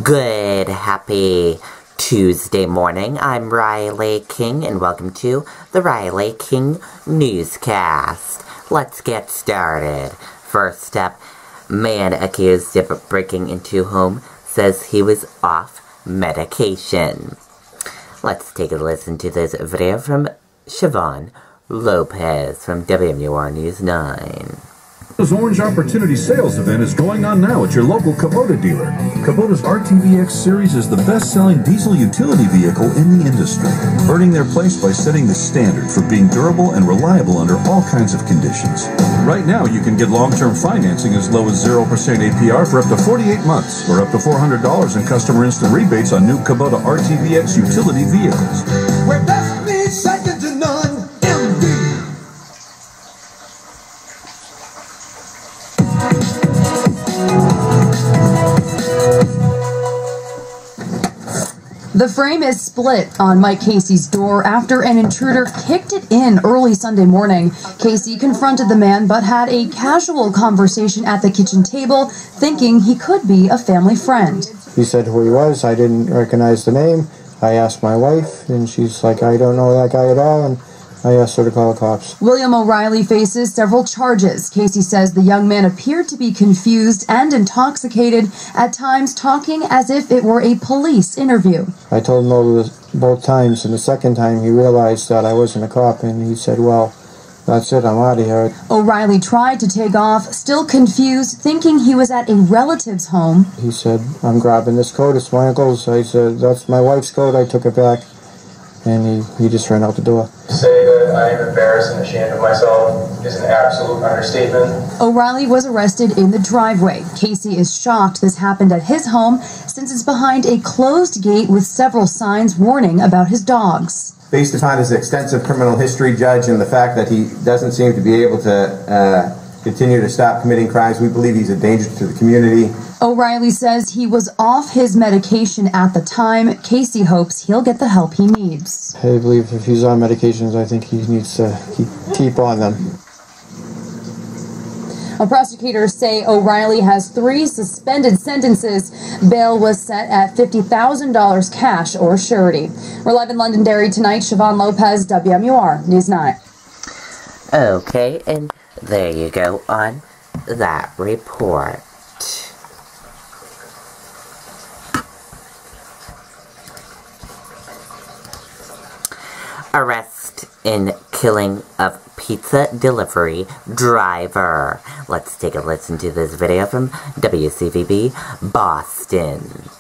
Good, happy Tuesday morning. I'm Riley King, and welcome to the Riley King Newscast. Let's get started. First up, man accused of breaking into home says he was off medication. Let's take a listen to this video from Siobhan Lopez from WMUR News 9. This Orange Opportunity Sales event is going on now at your local Kubota dealer. Kubota's RTVX series is the best-selling diesel utility vehicle in the industry, earning their place by setting the standard for being durable and reliable under all kinds of conditions. Right now, you can get long-term financing as low as 0% APR for up to 48 months, or up to $400 in customer instant rebates on new Kubota RTVX utility vehicles. Where best be second to none, MD. The frame is split on Mike Casey's door after an intruder kicked it in early Sunday morning. Casey confronted the man but had a casual conversation at the kitchen table, thinking he could be a family friend. He said who he was. I didn't recognize the name. I asked my wife, and she's like, I don't know that guy at all, and I asked her to call the cops. William O'Reilly faces several charges. Casey says the young man appeared to be confused and intoxicated, at times talking as if it were a police interview. I told him both times, and the second time he realized that I wasn't a cop, and he said, well, that's it, I'm out of here. O'Reilly tried to take off, still confused, thinking he was at a relative's home. He said, I'm grabbing this coat, it's my uncle's. I said, that's my wife's coat. I took it back, and he just ran out the door. To say that I am embarrassed and ashamed of myself is an absolute understatement. O'Reilly was arrested in the driveway. Casey is shocked this happened at his home, since it's behind a closed gate with several signs warning about his dogs. Based upon his extensive criminal history, Judge, and the fact that he doesn't seem to be able to continue to stop committing crimes, we believe he's a danger to the community. O'Reilly says he was off his medication at the time. Casey hopes he'll get the help he needs. I believe if he's on medications, I think he needs to keep on them. Prosecutors say O'Reilly has 3 suspended sentences. Bail was set at $50,000 cash or surety. We're live in Londonderry tonight. Siobhan Lopez, WMUR News 9. Okay, and there you go on that report. Arrest in killing of pizza delivery driver. Let's take a listen to this video from WCVB Boston.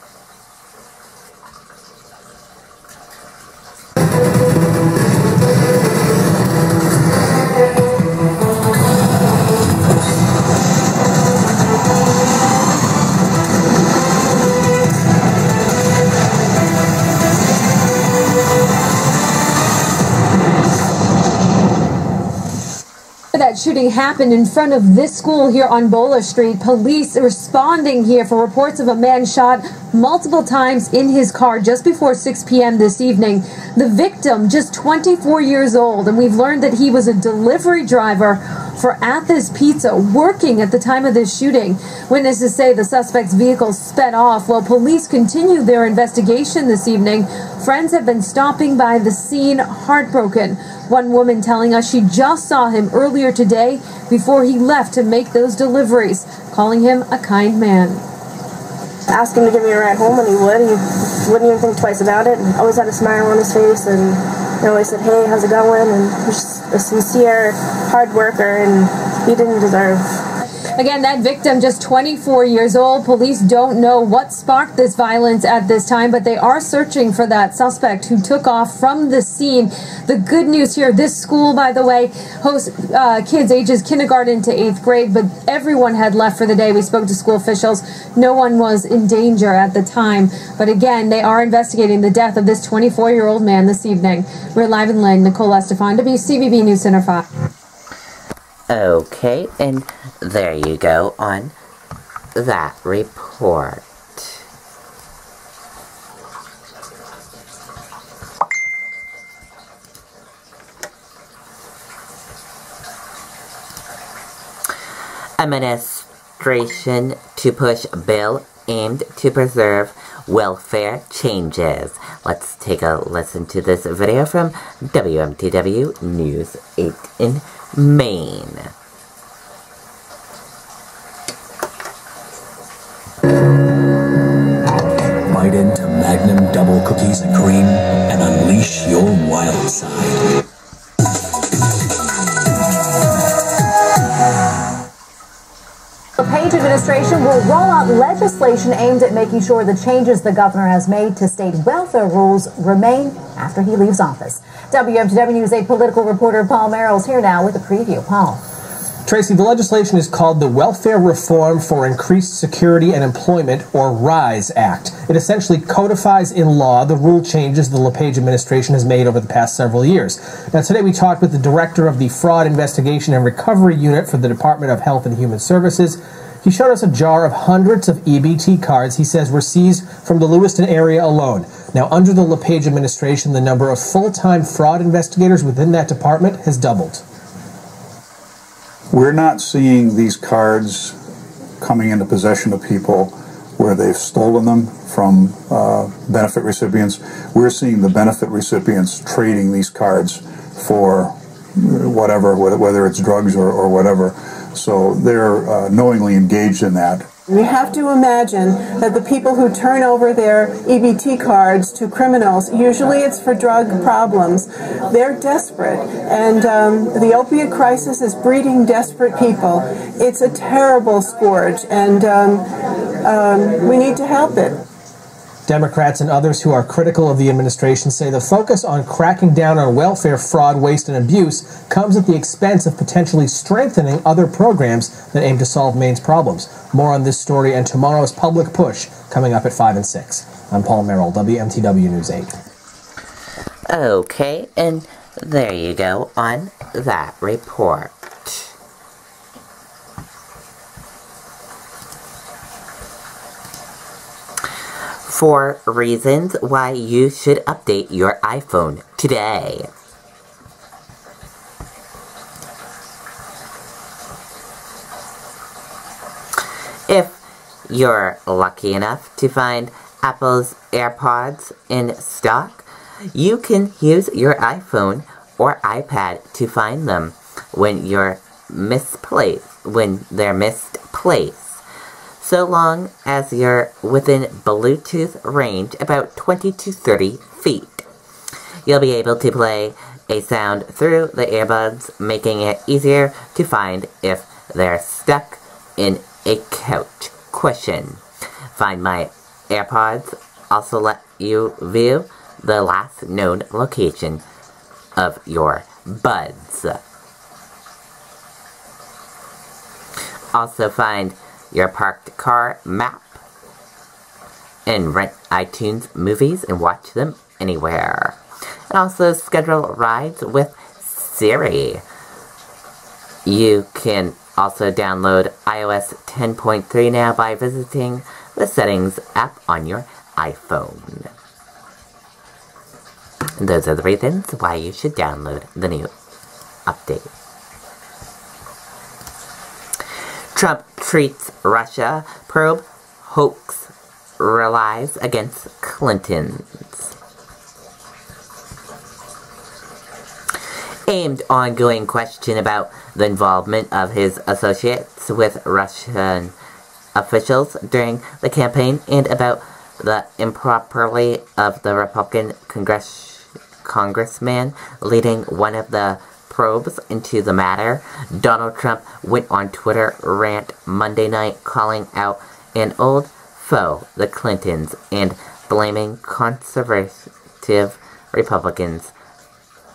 That shooting happened in front of this school here on Bowler Street. Police responding here for reports of a man shot multiple times in his car just before 6 p.m. this evening. The victim, just 24 years old, and we've learned that he was a delivery driver for Athos Pizza, working at the time of this shooting. Witnesses say the suspect's vehicle sped off while police continue their investigation this evening. Friends have been stopping by the scene, heartbroken. One woman telling us she just saw him earlier today before he left to make those deliveries, calling him a kind man. Asked him to give me a ride home, and he would. He wouldn't even think twice about it. And always had a smile on his face, and he always said, hey, how's it going? And he's just a sincere, hard worker, and he didn't deserve. Again, that victim, just 24 years old. Police don't know what sparked this violence at this time, but they are searching for that suspect who took off from the scene. The good news here, this school, by the way, hosts kids ages kindergarten to 8th grade, but everyone had left for the day. We spoke to school officials. No one was in danger at the time. But again, they are investigating the death of this 24-year-old man this evening. We're live in Lynn. Nicole Estefan, WCVB News Center 5. Okay, and there you go on that report. Administration to push bill aimed to preserve welfare changes. Let's take a listen to this video from WMTW News 8 in Maine. Bite into Magnum Double Cookies and Cream and unleash your wild side. The Page administration will roll out legislation aimed at making sure the changes the governor has made to state welfare rules remain after he leaves office. WMTW News 8 political reporter Paul Merrill's here now with a preview. Paul. Tracy, the legislation is called the Welfare Reform for Increased Security and Employment, or RISE Act. It essentially codifies in law the rule changes the LePage administration has made over the past several years. Now, today we talked with the director of the Fraud Investigation and Recovery Unit for the Department of Health and Human Services. He showed us a jar of hundreds of EBT cards he says were seized from the Lewiston area alone. Now, under the LePage administration, the number of full-time fraud investigators within that department has doubled. We're not seeing these cards coming into possession of people where they've stolen them from benefit recipients. We're seeing the benefit recipients trading these cards for whatever, whether it's drugs or whatever. So they're knowingly engaged in that. We have to imagine that the people who turn over their EBT cards to criminals, usually it's for drug problems, they're desperate. And the opiate crisis is breeding desperate people. It's a terrible scourge, and we need to help it. Democrats and others who are critical of the administration say the focus on cracking down on welfare fraud, waste, and abuse comes at the expense of potentially strengthening other programs that aim to solve Maine's problems. More on this story and tomorrow's public push coming up at 5 and 6. I'm Paul Merrill, WMTW News 8. Okay, and there you go on that report. Four reasons why you should update your iPhone today. If you're lucky enough to find Apple's AirPods in stock, you can use your iPhone or iPad to find them when they're misplaced. So long as you're within Bluetooth range, about 20 to 30 feet. You'll be able to play a sound through the earbuds, making it easier to find if they're stuck in a couch cushion. Find My AirPods also let you view the last known location of your buds. Also find your parked car map and rent iTunes movies and watch them anywhere. And also schedule rides with Siri. You can also download iOS 10.3 now by visiting the Settings app on your iPhone. And those are the reasons why you should download the new update. Trump treats Russia probe hoax relies against Clinton's. Aimed ongoing question about the involvement of his associates with Russian officials during the campaign and about the improperly of the Republican congressman leading one of the probes into the matter. Donald Trump went on Twitter rant Monday night calling out an old foe, the Clintons, and blaming conservative Republicans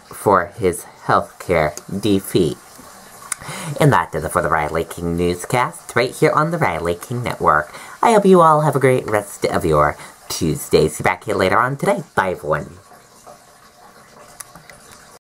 for his healthcare defeat. And that does it for the Riley King Newscast, right here on the Riley King Network. I hope you all have a great rest of your Tuesday. See you back here later on today. Bye, everyone.